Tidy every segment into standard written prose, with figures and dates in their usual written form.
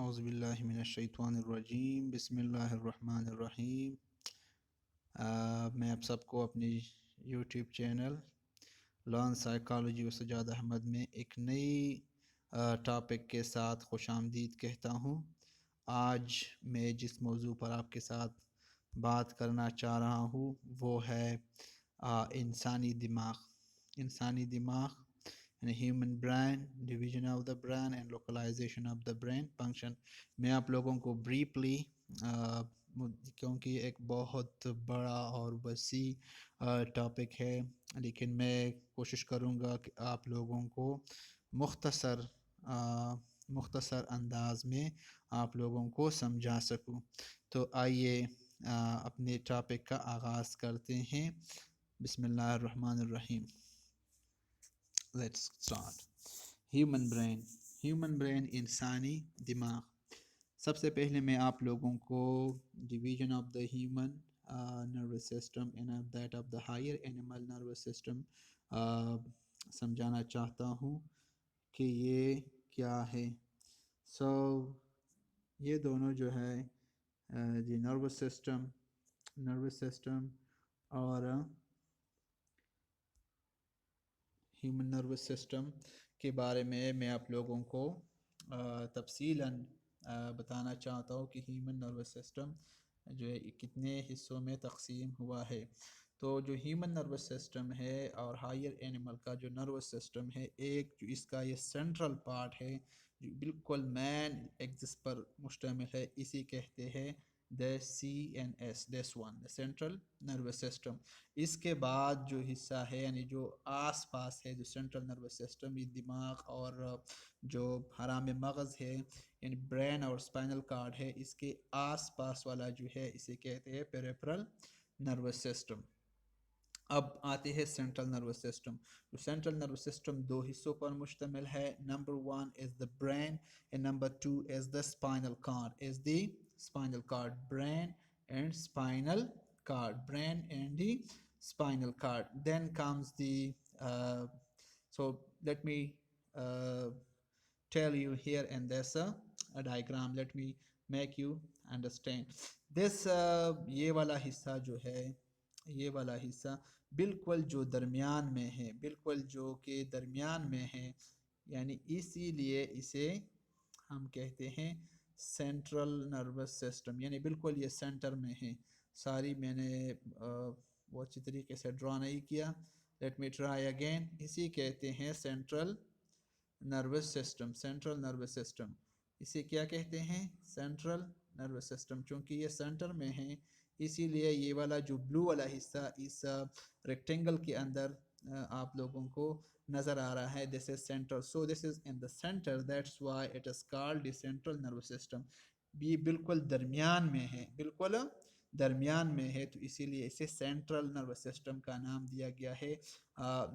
اعوذ باللہ من الشیطان الرجیم، بسم اللہ الرحمن الرحیم۔ میں آپ سب کو اپنی یوٹیوب چینل لرن سائیکالوجی و سجاد احمد میں ایک نئی ٹاپک کے ساتھ خوش آمدید کہتا ہوں۔ آج میں جس موضوع پر آپ کے ساتھ بات کرنا چاہ رہا ہوں وہ ہے انسانی دماغ۔ انسانی دماغ یعنی human brain, division of the brain and localisation of the brain function. میں آپ لوگوں کو بریفلی کیونکہ ایک بہت بڑا اور وسیع ٹاپک ہے، لیکن میں کوشش کروں گا کہ آپ لوگوں کو مختصر انداز میں آپ لوگوں کو سمجھا سکوں۔ تو آئیے اپنے ٹاپک کا آغاز کرتے ہیں۔ بسم اللہ الرحمن الرحیم۔ Let's start. ہیومن برین انسانی دماغ۔ سب سے پہلے میں آپ لوگوں کو division of the human nervous system and that of the higher animal nervous system سمجھانا چاہتا ہوں کہ یہ کیا ہے۔ یہ دونوں جو ہے نروس سسٹم اور ہیومن نروس سسٹم کے بارے میں آپ لوگوں کو تفصیلاً بتانا چاہتا ہوں کہ ہیومن نروس سسٹم جو ہے کتنے حصوں میں تقسیم ہوا ہے۔ تو جو ہیومن نروس سسٹم ہے اور ہائر اینیمل کا جو نروس سسٹم ہے، ایک جو اس کا یہ سینٹرل پارٹ ہے جو بالکل مین ایکسس پر مشتمل ہے، اسی کہتے ہیں the CNS، this one the central nervous system۔ اس کے بعد جو حصہ ہے یعنی جو آس پاس ہے جو سینٹرل نروس سسٹم، یہ دماغ اور جو حرام مغز ہے یعنی برین اور اسپائنل کارڈ ہے، اس کے آس پاس والا جو ہے اسے کہتے ہیں پیریفرل نروس سسٹم۔ اب آتے ہیں سینٹرل نروس سسٹم۔ جو سینٹرل نروس سسٹم دو حصوں پر مشتمل ہے۔ Number 1 is the brain and number 2 is the spinal cord، brain and spinal cord. Then comes the so let me tell you here in this a diagram, let me make you understand this یہ والا حصہ جو ہے، یہ والا حصہ بالکل جو درمیان میں ہے، بالکل جو کہ درمیان میں ہے، یعنی اسی لیے اسے ہم کہتے ہیں سینٹرل نروس سسٹم، یعنی بالکل یہ سینٹر میں ہے۔ ساری میں نے وہ اچھی طریقے سے ڈرا نہیں کیا، لیٹ می ٹرائی اگین۔ اسی کہتے ہیں سینٹرل نروس سسٹم۔ اسے کیا کہتے ہیں؟ Central nervous system. چونکہ یہ سینٹر میں ہے اسی لیے یہ والا جو بلو والا حصہ اس ریکٹینگل کے اندر آپ لوگوں کو نظر آ رہا ہے، this is center, so this is in the center, that's why it is called the central nervous system۔ یہ بالکل درمیان میں ہے، بالکل درمیان میں ہے، تو اسی لیے اسے سینٹرل نروس سسٹم کا نام دیا گیا ہے۔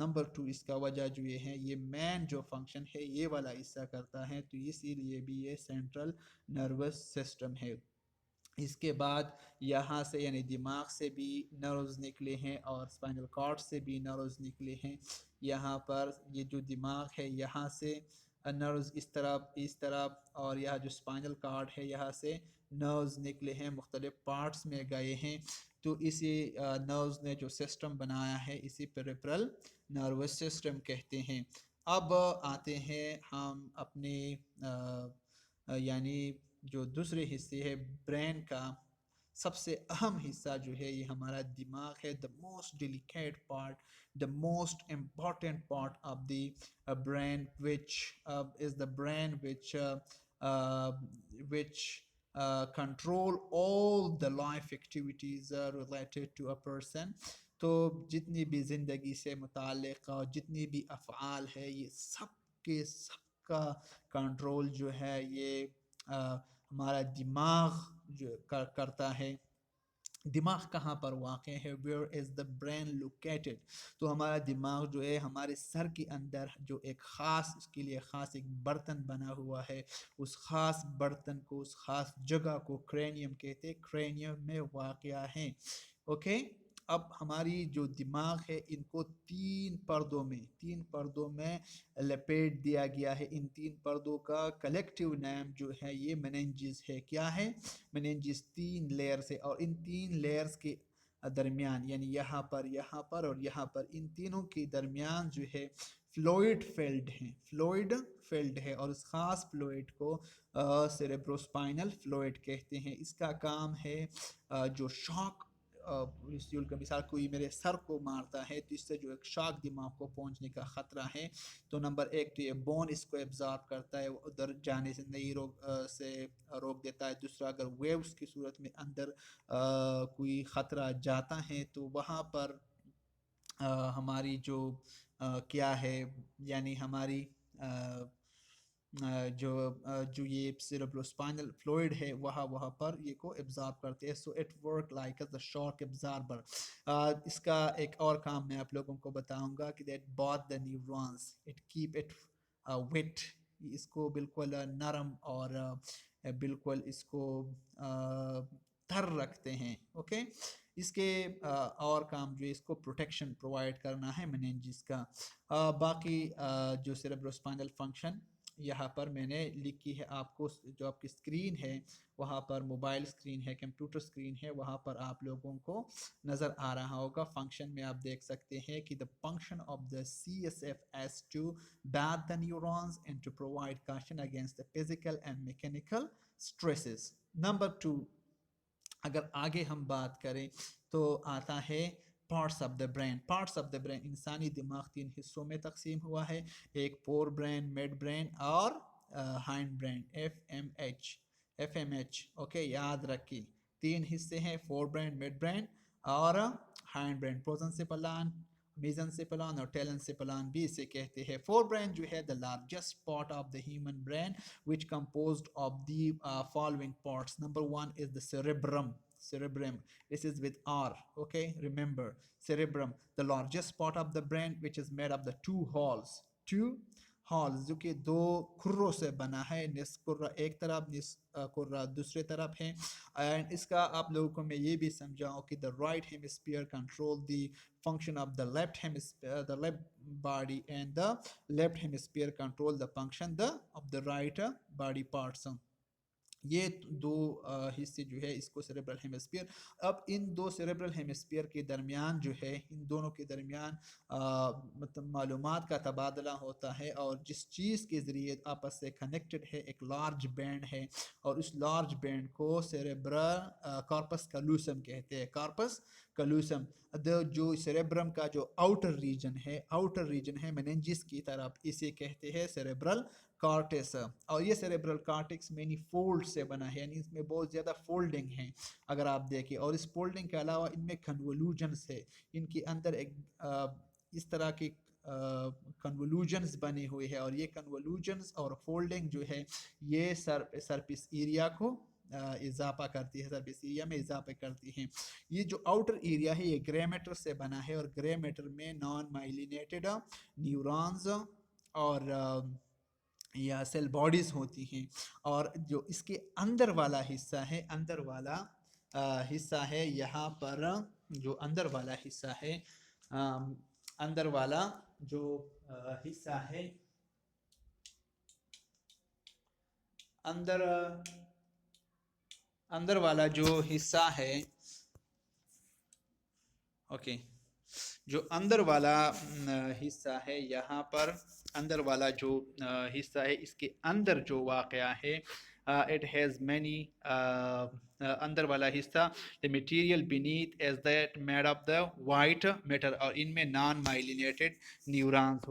نمبر 2 اس کا وجہ جو یہ ہے، یہ مین جو فنکشن ہے یہ والا حصہ کرتا ہے، تو اسی لیے بھی یہ سینٹرل نروس سسٹم ہے۔ اس کے بعد یہاں سے یعنی دماغ سے بھی نروز نکلے ہیں اور اسپائنل کارڈ سے بھی نروز نکلے ہیں۔ یہاں پر یہ جو دماغ ہے یہاں سے نروز اس طرف اور یہاں جو اسپائنل کارڈ ہے یہاں سے نروز نکلے ہیں، مختلف پارٹس میں گئے ہیں، تو اسی نروز نے جو سسٹم بنایا ہے اسی پیریفرل نروس سسٹم کہتے ہیں۔ اب آتے ہیں ہم اپنے یعنی جو دوسرے حصے ہے برین کا، سب سے اہم حصہ جو ہے یہ ہمارا دماغ ہے۔ the most delicate part, the most important part of the brain which is the brain which control all the life activities related to a person۔ تو جتنی بھی زندگی سے متعلق جتنی بھی افعال ہے یہ سب کا کنٹرول جو ہے یہ ہمارا دماغ جو کرتا ہے۔ دماغ کہاں پر واقع ہے؟ where is the brain located؟ تو ہمارا دماغ جو ہے ہمارے سر کے اندر جو ایک خاص، اس کے لیے خاص ایک برتن بنا ہوا ہے، اس خاص برتن کو، اس خاص جگہ کو کرینیم کہتے ہیں، کرینیم میں واقع ہے۔ اوکے، اب ہماری جو دماغ ہے ان کو تین پردوں میں لپیٹ دیا گیا ہے. ان تین پردوں کا کلیکٹیو نیم جو ہے یہ میننجز ہے. کیا ہے؟ میننجز. تین لیئرز ہے اور ان تین لیئرز کے درمیان یعنی یہاں پر اور یہاں پر ان تینوں کے درمیان جو ہے فلوئڈ فیلڈ ہے اور اس خاص فلوئڈ کو سیریبروسپائنل فلوئڈ کہتے ہیں. اس کا کام ہے جو شاک کا مثال کوئی میرے سر کو مارتا ہے تو اس سے جو ایک شاک دماغ کو پہنچنے کا خطرہ ہے تو نمبر ایک تو یہ بون اس کو ایبزارب کرتا ہے ادھر جانے سے نہیں روک دیتا ہے. دوسرا اگر ویوز کی صورت میں اندر کوئی خطرہ جاتا ہے تو وہاں پر ہماری جو کیا ہے یعنی ہماری جو یہ سیریبروسپائنل فلوئڈ ہے وہاں پر یہ کو ایبزارب کرتے ہیں. So it work like as a shock absorber. اس کا ایک اور کام میں آپ لوگوں کو بتاؤں گا کہ that both the neurons it keep it wet. اس کو بالکل نرم اور بالکل اس کو تر رکھتے ہیں. اوکے اس کے اور کام جو اس کو پروٹیکشن پرووائڈ کرنا ہے میننجز کا. باقی جو سیریبروسپائنل فنکشن یہاں پر میں نے لکھی ہے آپ کو جو آپ کی اسکرین ہے وہاں پر موبائل اسکرین ہے کمپیوٹر اسکرین ہے وہاں پر آپ لوگوں کو نظر آ رہا ہوگا. فنکشن میں آپ دیکھ سکتے ہیں کہ the function of the CSF as to bat the neurons and to provide caution against the physical and mechanical stresses. Number 2 اگر آگے ہم بات کریں تو آتا ہے parts of the brain. Parts of the brain انسانی دماغ تین حصوں میں تقسیم ہوا ہے. ایک فور برین، مڈ برین اور hindbrain. F M H okay یاد رکھیے تین حصے ہیں فور برین، مڈ برین اور ہائنڈ برین. پروزنسپلان، میزنسپلان اور ٹیلنسپلان بھی اسے کہتے ہیں. فور برین جو ہے the largest part of the human brain which composed of the following parts. Number 1 is the cerebrum. This is with R. Okay, remember cerebrum, the largest part of the brain which is made of the two halls جو کہ دو کھروں سے بنا ہے. نصف کھرہ ایک طرف، نصف کھرہ دوسرے طرف ہے. اینڈ اس کا آپ لوگوں کو میں یہ بھی سمجھاؤں کہ the right hemisphere control the function of the left hemisphere, the left body, and the left hemisphere control the function of the right body parts. یہ دو حصے جو ہے اس کو سیریبرل ہیمسفیئر. اب ان دو سیریبرل ہیمسفیئر کے درمیان جو ہے ان دونوں کے درمیان مطلب معلومات کا تبادلہ ہوتا ہے اور جس چیز کے ذریعے آپس سے کنیکٹڈ ہے ایک لارج بینڈ ہے اور اس لارج بینڈ کو سیریبرل کارپس کلوسم کہتے ہیں. کارپس کلوسم جو سیریبرم کا جو آؤٹر ریجن ہے میننجز کی طرف اسے کہتے ہیں سیریبرل کارٹیکس. اور یہ سیریبرل کارٹیکس مینی فولڈ سے بنا ہے یعنی اس میں بہت زیادہ فولڈنگ ہیں اگر آپ دیکھیں. اور اس فولڈنگ کے علاوہ ان میں کنولوجنس ہے. ان کے اندر ایک اس طرح کی کنولوجنز بنے ہوئے ہیں اور یہ کنولوجنز اور فولڈنگ جو ہے یہ سرفیس ایریا کو اضافہ کرتی ہے، سرفیس ایریا میں اضافہ کرتی ہیں. یہ جو آؤٹر ایریا ہے یہ گرے میٹر سے بنا ہے اور گرے میٹر میں نان مائلینیٹڈ نیورونز اور یا سیل باڈیز ہوتی ہیں. اور جو اس کے اندر والا حصہ ہے یہاں پر جو اندر والا حصہ ہے اندر والا جو حصہ ہے اوکے جو اندر والا حصہ ہے یہاں پر اندر والا جو حصہ ہے اس کے اندر جو واقعہ ہے it has many اندر والا حصہ the material beneath is that made of the white matter اور ان میں نان مائلینیٹڈ نیورونز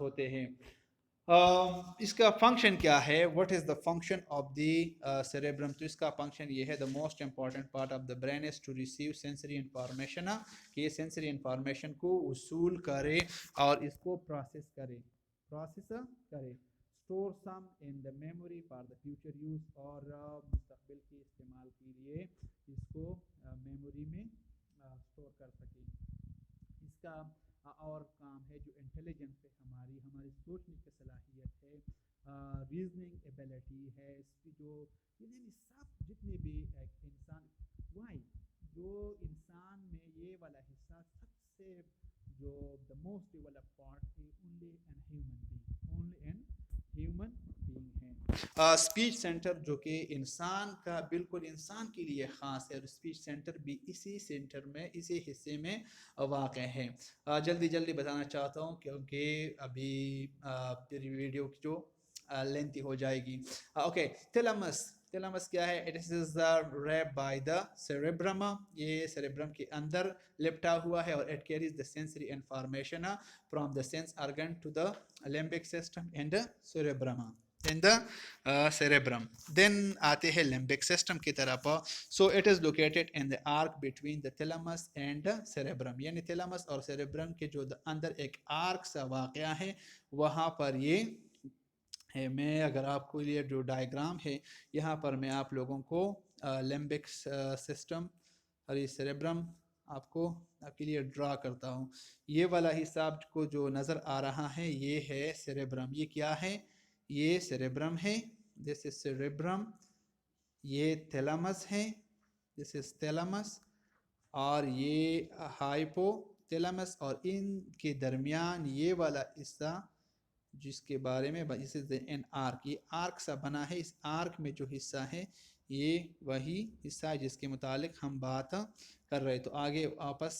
ہوتے ہیں. اس کا فنکشن کیا ہے؟ what is the function of the cerebrum؟ تو اس کا فنکشن یہ ہے the most important part of the brain is to receive sensory information کہ یہ sensory information کو وصول کرے اور اس کو پروسیس کرے store some in the memory for the future use اور مستقبل کے استعمال کے لیے اس کو میموری میں اسٹور کر سکے. اس کا اور کام ہے جو انٹیلیجنس ہے ہماری سوچنے کی صلاحیت ہے، ریزننگ ایبلٹی ہے اس کی جو یعنی سب جتنے بھی انسان وائی جو انسان میں یہ والا حصہ سب سے جو دا موسٹ ڈیولپ پارٹ ہے اونلی ان ہیومن بینگ ہے. اسپیچ سینٹر جو کہ انسان کا بالکل انسان کے لیے خاص ہے اور اسپیچ سینٹر بھی اسی سینٹر میں اسی حصے میں واقع ہے. جلدی جلدی بتانا چاہتا ہوں کیونکہ ابھی ویڈیو کی جو لینتھی ہو جائے گی. اوکے, تھیلمس کیا ہے؟ It is wrapped by the cerebrum. یہ سیریبرم کے اندر لپٹا ہوا ہے اور it carries the sensory information from the sense organ to the limbic system in the cerebrum. in the cerebrum. Then آتے ہیں لمبک سسٹم کی طرف. So it is located in the arc between the thalamus and the cerebrum. یعنی thalamus اور cerebrum کے جو اندر ایک arc سا واقعہ ہے وہاں پر یہ ہے. میں اگر آپ کو یہ جو ڈائیگرام ہے یہاں پر میں آپ لوگوں کو لمبک سسٹم اور یہ سیریبرم آپ کے لیے ڈرا کرتا ہوں. یہ والا حصہ آپ کو جو نظر آ رہا ہے یہ ہے سیریبرم. یہ کیا ہے؟ یہ سیریبرم ہے. دس از سیریبرم. یہ تھیلمس ہے. دس از تھیلمس. اور یہ ہائپو تھیلمس. اور ان کے درمیان یہ والا حصہ جس کے بارے میں اس از این آرک. یہ آرک سا بنا ہے. اس آرک میں جو حصہ ہے یہ وہی حصہ ہے جس کے متعلق ہم بات کر رہے. تو آگے واپس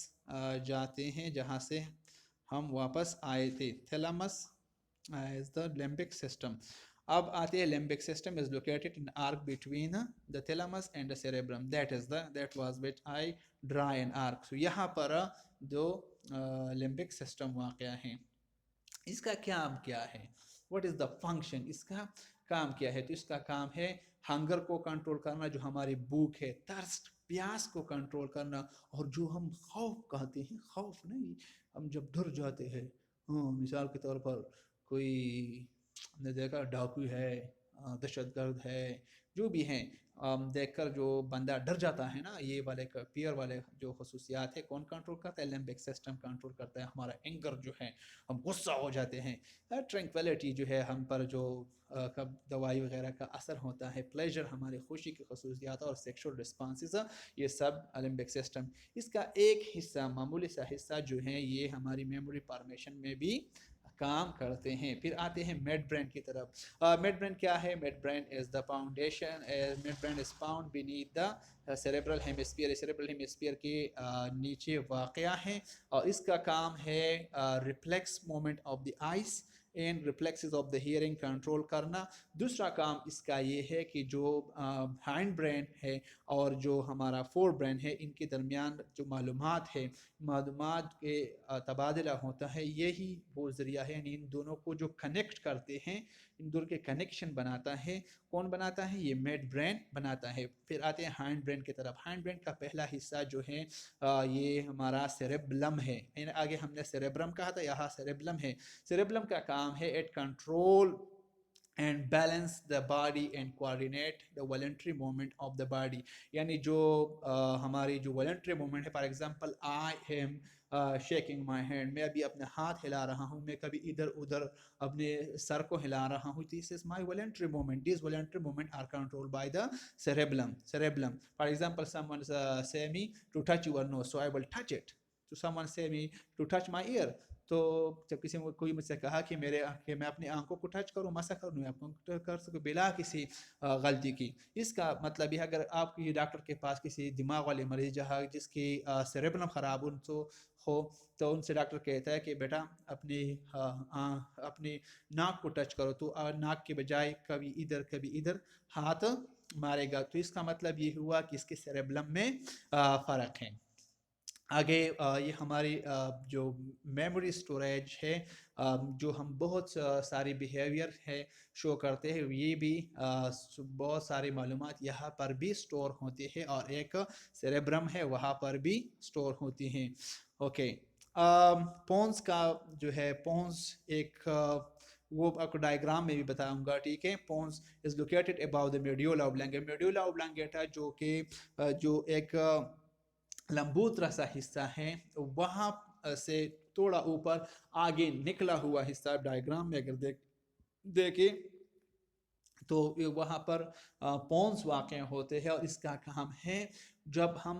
جاتے ہیں جہاں سے ہم واپس آئے تھے. Thalamus is the limbic system. اب آتے ہیں limbic system is located in arc between the thalamus and the cerebrum. That was which I draw an arc. So یہاں پر جو لمبک سسٹم واقع ہیں اس کا کام کیا ہے؟ What is the function؟ اس کا کام کیا ہے؟ تو اس کا کام ہے ہنگر کو کنٹرول کرنا، جو ہماری بھوک ہے، ترست، پیاس کو کنٹرول کرنا. اور جو ہم خوف کہتے ہیں، خوف نہیں، ہم جب ڈر جاتے ہیں، مثال کے طور پر کوئی نے دیکھا ڈاکو ہے، دہشت گرد ہے، جو بھی ہیں، دیکھ کر جو بندہ ڈر جاتا ہے نا، یہ والے پیئر والے جو خصوصیات ہے کون کنٹرول کرتا ہے؟ لمبک سسٹم کنٹرول کرتا ہے. ہمارا اینگر جو ہے، ہم غصہ ہو جاتے ہیں. ٹرنکویلٹی جو ہے ہم پر جو کب دوائی وغیرہ کا اثر ہوتا ہے، پلیجر ہماری خوشی کی خصوصیات اور سیکشل رسپانسز، یہ سب لمبک سسٹم. اس کا ایک حصہ، معمولی سا حصہ جو ہے، یہ ہماری میموری فارمیشن میں بھی کام کرتے ہیں. پھر آتے ہیں میڈ برین کی طرف. میڈ برین کیا ہے؟ Midbrain is the foundation. Midbrain is found beneath the cerebral hemisphere. Cerebral hemisphere کے نیچے واقع ہے اور اس کا کام ہے reflex movement of the eyes and reflexes of the hearing control کرنا. دوسرا کام اس کا یہ ہے کہ جو ہینڈ برین ہے اور جو ہمارا فور برین ہے، ان کے درمیان جو معلومات ہے، معلومات کے تبادلہ ہوتا ہے، یہی وہ ذریعہ ہے. یعنی ان دونوں کو جو کنیکٹ کرتے ہیں، ان دونوں کے کنیکشن بناتا ہے. کون بناتا ہے؟ یہ میڈ برین بناتا ہے. پھر آتے ہیں ہینڈ برین کی طرف. ہینڈ برین کا پہلا حصہ جو ہے یہ ہمارا سیریبلم ہے. آگے ہم نے سیریبرم کہا تھا، یہاں سیریبلم ہے. سیریبلم کا کام ہے it control and balance the body and coordinate the voluntary movement of the body. یعنی جو ہماری جو voluntary movement ہے، for example I am shaking my hand، میں ابھی اپنے ہاتھ ہلا رہا ہوں، میں کبھی ادھر ادھر اپنے سر کو ہلا رہا ہوں. This is my voluntary movement. These voluntary movements are controlled by the cerebellum. For example, someone say me to touch your nose, so I will touch it. So someone say me to touch my ear. تو جب کسی کوئی مجھ سے کہا کہ میں اپنی آنکھوں کو ٹچ کروں، مسا کروں، میں آپ کو کر سکوں بلا کسی غلطی کی. اس کا مطلب یہ اگر آپ کی ڈاکٹر کے پاس کسی دماغ والے مریض جہاں جس کی سیریبلم خراب ہو تو ان سے ڈاکٹر کہتا ہے کہ بیٹا اپنی ناک کو ٹچ کرو، تو ناک کے بجائے کبھی ادھر ہاتھ مارے گا. تو اس کا مطلب یہ ہوا کہ اس کے سیریبلم میں فرق ہے. آگے یہ ہماری جو میموری سٹوریج ہے، جو ہم بہت ساری بیہیویئر ہے شو کرتے ہیں، یہ بھی بہت ساری معلومات یہاں پر بھی سٹور ہوتی ہے اور ایک سیریبرم ہے وہاں پر بھی سٹور ہوتی ہیں. اوکے، پونز کا جو ہے، پونز ایک وہ آپ کو ڈائیگرام میں بھی بتاؤں گا، ٹھیک ہے. Pons is located above the medulla oblongata. Medulla oblongata جو ایک لمبوترا سا حصہ ہے، وہاں سے تھوڑا اوپر آگے نکلا ہوا حصہ ڈائیگرام میں اگر دیکھیں تو وہاں پر پونز واقع ہوتے ہیں. اور اس کا کام ہے جب ہم